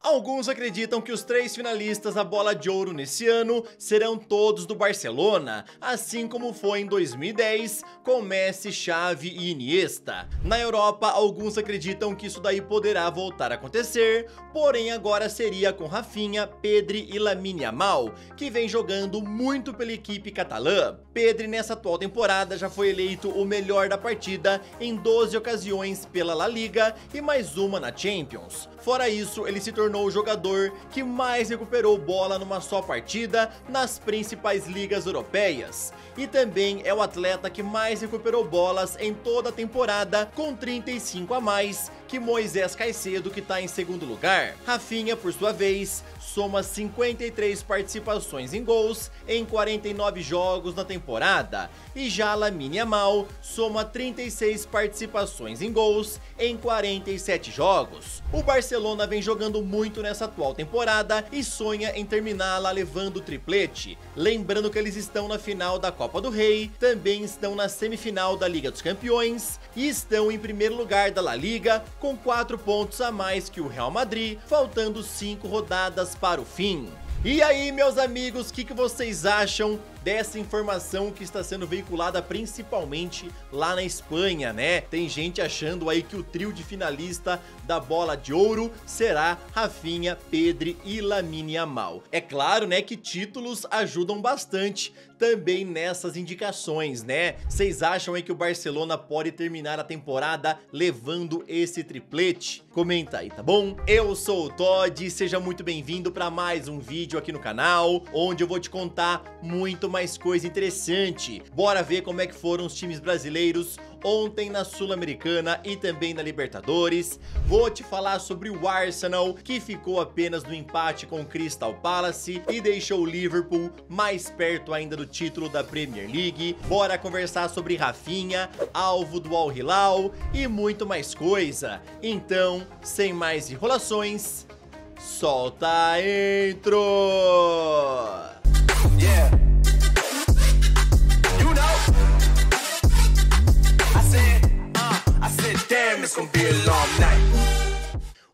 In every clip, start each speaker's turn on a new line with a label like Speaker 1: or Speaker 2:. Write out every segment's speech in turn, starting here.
Speaker 1: Alguns acreditam que os 3 finalistas da Bola de Ouro nesse ano serão todos do Barcelona, assim como foi em 2010 com Messi, Xavi e Iniesta. Na Europa, alguns acreditam que isso daí poderá voltar a acontecer, porém agora seria com Rafinha, Pedri e Lamine Yamal, que vem jogando muito pela equipe catalã. Pedri nessa atual temporada já foi eleito o melhor da partida em 12 ocasiões pela La Liga e mais uma na Champions. Fora isso, ele se tornou o jogador que mais recuperou bola numa só partida nas principais ligas europeias. E também é o atleta que mais recuperou bolas em toda a temporada, com 35 a mais que Moisés Caicedo, que está em segundo lugar. Rafinha, por sua vez, soma 53 participações em gols em 49 jogos na temporada, e já Lamine Yamal soma 36 participações em gols em 47 jogos. O Barcelona vem jogando muito nessa atual temporada e sonha em terminá-la levando o triplete. Lembrando que eles estão na final da Copa do Rei, também estão na semifinal da Liga dos Campeões e estão em primeiro lugar da La Liga com 4 pontos a mais que o Real Madrid, faltando 5 rodadas para o fim. E aí, meus amigos, o que vocês acham dessa informação que está sendo veiculada principalmente lá na Espanha, né? Tem gente achando aí que o trio de finalista da Bola de Ouro será Rafinha, Pedri e Lamine Yamal. É claro, né, que títulos ajudam bastante também nessas indicações, né? Vocês acham aí que o Barcelona pode terminar a temporada levando esse triplete? Comenta aí, tá bom? Eu sou o Todd e seja muito bem-vindo para mais um vídeo aqui no canal, onde eu vou te contar muito mais coisa interessante. Bora ver como é que foram os times brasileiros ontem na Sul-Americana e também na Libertadores. Vou te falar sobre o Arsenal, que ficou apenas no empate com o Crystal Palace e deixou o Liverpool mais perto ainda do título da Premier League. Bora conversar sobre Rafinha, alvo do Al Hilal e muito mais coisa. Então, sem mais enrolações, solta a intro! Yeah. You know, I said, damn, it's gonna be a long night.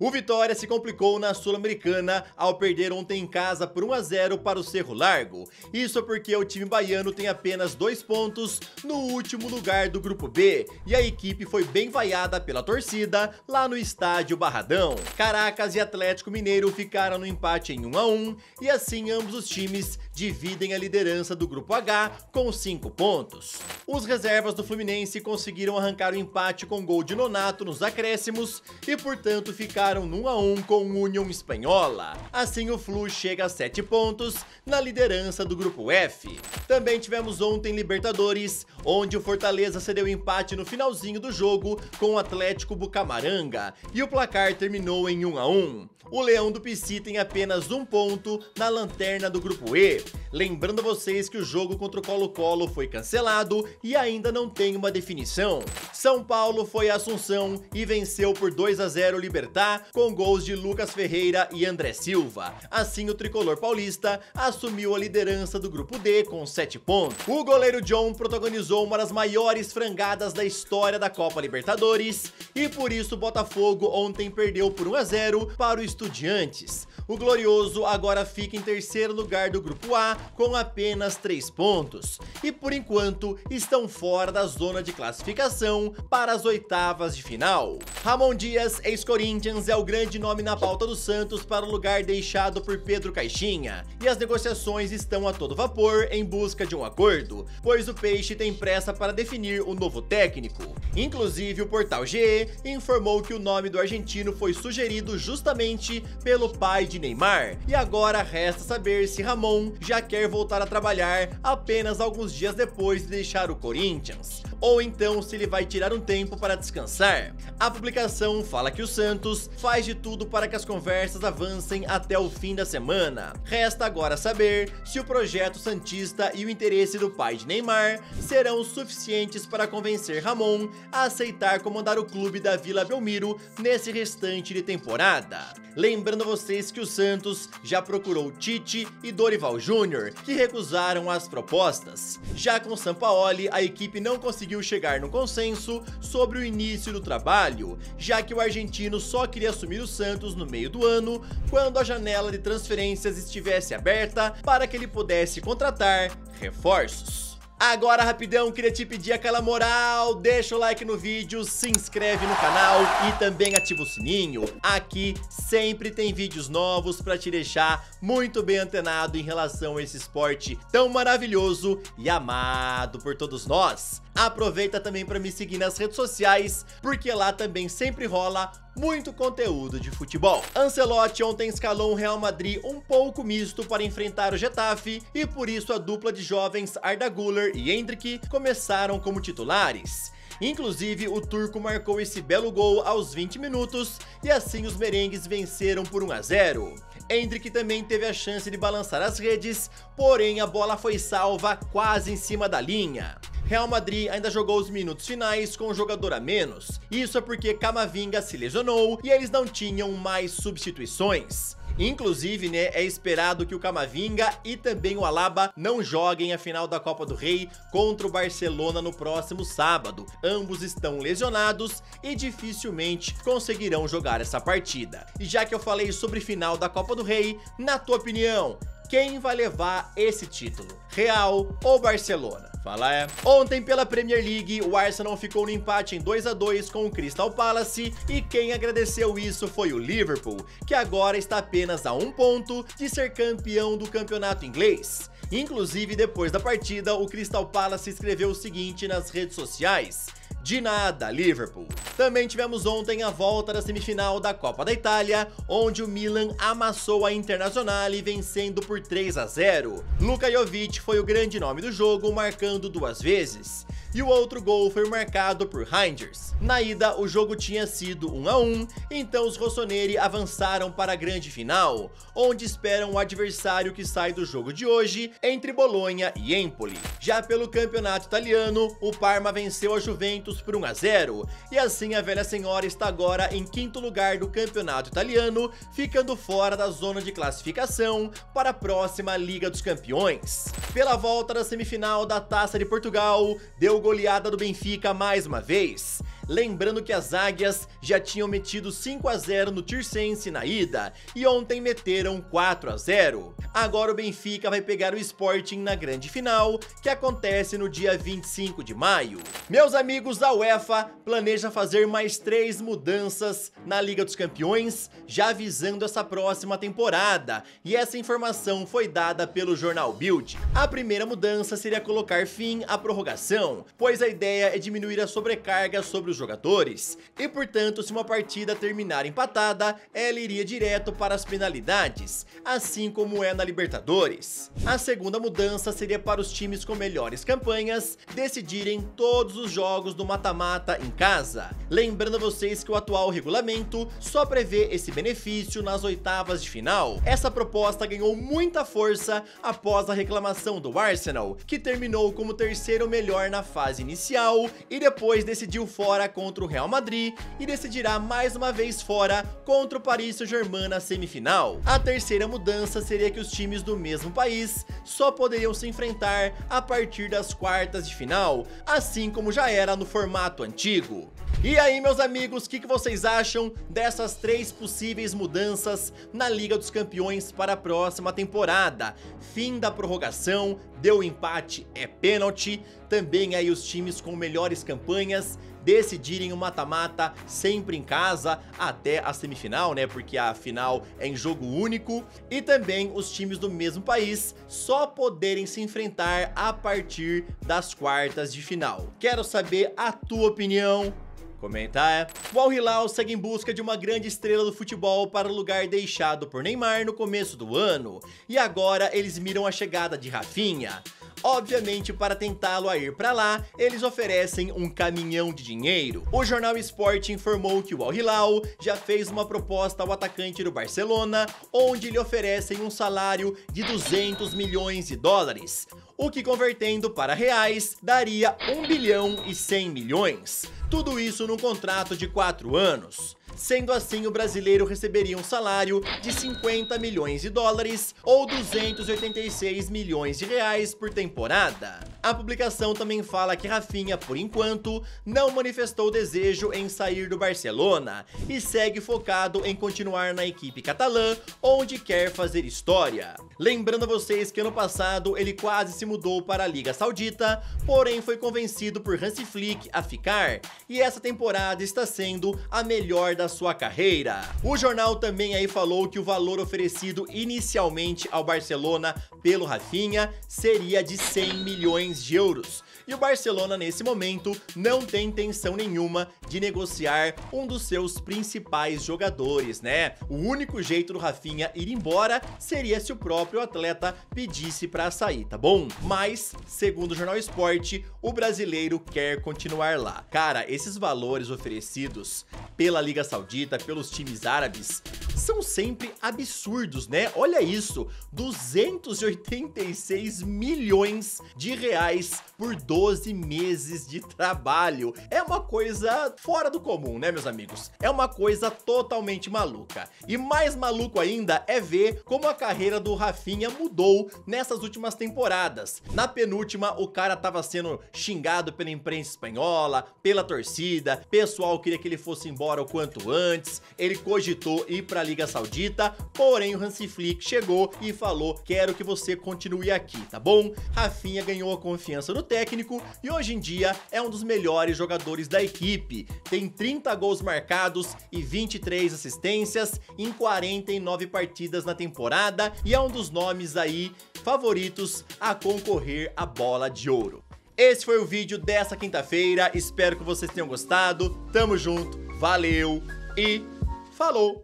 Speaker 1: O Vitória se complicou na Sul-Americana ao perder ontem em casa por 1 a 0 para o Cerro Largo. Isso porque o time baiano tem apenas 2 pontos no último lugar do grupo B e a equipe foi bem vaiada pela torcida lá no estádio Barradão. Caracas e Atlético Mineiro ficaram no empate em 1 a 1 e assim ambos os times dividem a liderança do grupo H com 5 pontos. Os reservas do Fluminense conseguiram arrancar o empate com gol de Nonato nos acréscimos e portanto ficaram no 1 a 1 com o União Espanhola. Assim o Flu chega a 7 pontos na liderança do grupo F. Também tivemos ontem Libertadores, onde o Fortaleza cedeu empate no finalzinho do jogo com o Atlético Bucamaranga e o placar terminou em 1 a 1. O Leão do Pici tem apenas 1 ponto na lanterna do grupo E. Lembrando vocês que o jogo contra o Colo-Colo foi cancelado e ainda não tem uma definição. São Paulo foi a Assunção e venceu por 2 a 0 o Libertad com gols de Lucas Ferreira e André Silva. Assim o tricolor paulista assumiu a liderança do grupo D com 7 pontos. O goleiro John protagonizou uma das maiores frangadas da história da Copa Libertadores e por isso o Botafogo ontem perdeu por 1 a 0 para o Estudiantes. O Glorioso agora fica em terceiro lugar do grupo A com apenas 3 pontos e por enquanto estão fora da zona de classificação para as oitavas de final. Ramon Dias, ex-Corinthians, é o grande nome na pauta do Santos para o lugar deixado por Pedro Caixinha e as negociações estão a todo vapor em busca de um acordo, pois o Peixe tem pressa para definir o novo técnico. Inclusive o portal GE informou que o nome do argentino foi sugerido justamente pelo pai de Neymar e agora resta saber se Ramon já quer voltar a trabalhar apenas alguns dias depois de deixar o Corinthians, ou então se ele vai tirar um tempo para descansar. A publicação fala que o Santos faz de tudo para que as conversas avancem até o fim da semana. Resta agora saber se o projeto santista e o interesse do pai de Neymar serão suficientes para convencer Ramon a aceitar comandar o clube da Vila Belmiro nesse restante de temporada. Lembrando vocês que o Santos já procurou Tite e Dorival Júnior, que recusaram as propostas. Já com Sampaoli, a equipe não conseguiu conseguiu chegar no consenso sobre o início do trabalho, já que o argentino só queria assumir o Santos no meio do ano, quando a janela de transferências estivesse aberta para que ele pudesse contratar reforços. Agora, rapidão, queria te pedir aquela moral, deixa o like no vídeo, se inscreve no canal e também ativa o sininho. Aqui sempre tem vídeos novos pra te deixar muito bem antenado em relação a esse esporte tão maravilhoso e amado por todos nós. Aproveita também para me seguir nas redes sociais, porque lá também sempre rola muito conteúdo de futebol. Ancelotti ontem escalou um Real Madrid um pouco misto para enfrentar o Getafe e por isso a dupla de jovens Arda Güler e Endrick começaram como titulares. Inclusive, o turco marcou esse belo gol aos 20 minutos e assim os merengues venceram por 1-0. Endrick também teve a chance de balançar as redes, porém a bola foi salva quase em cima da linha. Real Madrid ainda jogou os minutos finais com um jogador a menos. Isso é porque Camavinga se lesionou e eles não tinham mais substituições. Inclusive, né, é esperado que o Camavinga e também o Alaba não joguem a final da Copa do Rei contra o Barcelona no próximo sábado. Ambos estão lesionados e dificilmente conseguirão jogar essa partida. E já que eu falei sobre final da Copa do Rei, na tua opinião, quem vai levar esse título? Real ou Barcelona? Fala é. Ontem pela Premier League, o Arsenal ficou no empate em 2-2 com o Crystal Palace e quem agradeceu isso foi o Liverpool, que agora está apenas a 1 ponto de ser campeão do campeonato inglês. Inclusive, depois da partida, o Crystal Palace escreveu o seguinte nas redes sociais: "De nada, Liverpool." Também tivemos ontem a volta da semifinal da Copa da Itália, onde o Milan amassou a Internazionale vencendo por 3-0. Luka Jovic foi o grande nome do jogo, marcando 2 vezes. E o outro gol foi marcado por Reinders. Na ida, o jogo tinha sido 1-1, então os rossoneri avançaram para a grande final, onde esperam o adversário que sai do jogo de hoje entre Bolonha e Empoli. Já pelo campeonato italiano, o Parma venceu a Juventus por 1-0, e assim a velha senhora está agora em 5º lugar do campeonato italiano, ficando fora da zona de classificação para a próxima Liga dos Campeões. Pela volta da semifinal da Taça de Portugal, deu goleada do Benfica mais uma vez. Lembrando que as Águias já tinham metido 5-0 no Tirsense na ida e ontem meteram 4-0. Agora o Benfica vai pegar o Sporting na grande final, que acontece no dia 25 de maio. Meus amigos, a UEFA planeja fazer mais 3 mudanças na Liga dos Campeões, já visando essa próxima temporada, e essa informação foi dada pelo jornal Bild. A primeira mudança seria colocar fim à prorrogação, pois a ideia é diminuir a sobrecarga sobre os jogadores, e portanto, se uma partida terminar empatada, ela iria direto para as penalidades, assim como é na Libertadores. A segunda mudança seria para os times com melhores campanhas decidirem todos os jogos do mata-mata em casa. Lembrando a vocês que o atual regulamento só prevê esse benefício nas oitavas de final. Essa proposta ganhou muita força após a reclamação do Arsenal, que terminou como terceiro melhor na fase inicial e depois decidiu fora contra o Real Madrid e decidirá mais uma vez fora contra o Paris Saint-Germain na semifinal. A terceira mudança seria que os times do mesmo país só poderiam se enfrentar a partir das quartas de final, assim como já era no formato antigo. E aí, meus amigos, o que vocês acham dessas 3 possíveis mudanças na Liga dos Campeões para a próxima temporada? Fim da prorrogação, deu empate, é pênalti, também aí os times com melhores campanhas decidirem o mata-mata sempre em casa até a semifinal, né, porque a final é em jogo único, e também os times do mesmo país só poderem se enfrentar a partir das quartas de final. Quero saber a tua opinião. Comentar. O Al Hilal segue em busca de uma grande estrela do futebol para o lugar deixado por Neymar no começo do ano, e agora eles miram a chegada de Rafinha. Obviamente, para tentá-lo a ir para lá, eles oferecem um caminhão de dinheiro. O jornal Sport informou que o Al Hilal já fez uma proposta ao atacante do Barcelona, onde lhe oferecem um salário de 200 milhões de dólares, o que convertendo para reais daria 1 bilhão e 100 milhões. Tudo isso num contrato de 4 anos. Sendo assim, o brasileiro receberia um salário de 50 milhões de dólares ou 286 milhões de reais por temporada. A publicação também fala que Rafinha, por enquanto, não manifestou desejo em sair do Barcelona e segue focado em continuar na equipe catalã, onde quer fazer história. Lembrando a vocês que ano passado ele quase se mudou para a Liga Saudita, porém foi convencido por Hansi Flick a ficar, e essa temporada está sendo a melhor da sua carreira. O jornal também aí falou que o valor oferecido inicialmente ao Barcelona pelo Rafinha seria de 100 milhões de euros. E o Barcelona nesse momento não tem intenção nenhuma de negociar um dos seus principais jogadores, né? O único jeito do Rafinha ir embora seria se o próprio atleta pedisse para sair, tá bom? Mas, segundo o Jornal Sport, o brasileiro quer continuar lá. Cara, esses valores oferecidos pela Liga Saudita, pelos times árabes, são sempre absurdos, né? Olha isso, 286 milhões de reais por 12 meses de trabalho. É uma coisa fora do comum, né, meus amigos? É uma coisa totalmente maluca. E mais maluco ainda é ver como a carreira do Rafinha mudou nessas últimas temporadas. Na penúltima, o cara tava sendo xingado pela imprensa espanhola, pela torcida, pessoal queria que ele fosse embora o quanto antes, ele cogitou ir pra Liga Saudita, porém o Hansi Flick chegou e falou: quero que você continue aqui, tá bom? Rafinha ganhou a confiança do técnico e hoje em dia é um dos melhores jogadores da equipe. Tem 30 gols marcados e 23 assistências em 49 partidas na temporada e é um dos nomes aí favoritos a concorrer à Bola de Ouro. Esse foi o vídeo dessa quinta-feira, espero que vocês tenham gostado. Tamo junto, valeu e falou!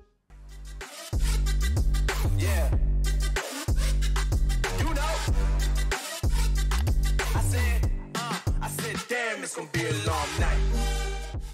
Speaker 1: Yeah. You know, I said, damn, it's gonna be a long night.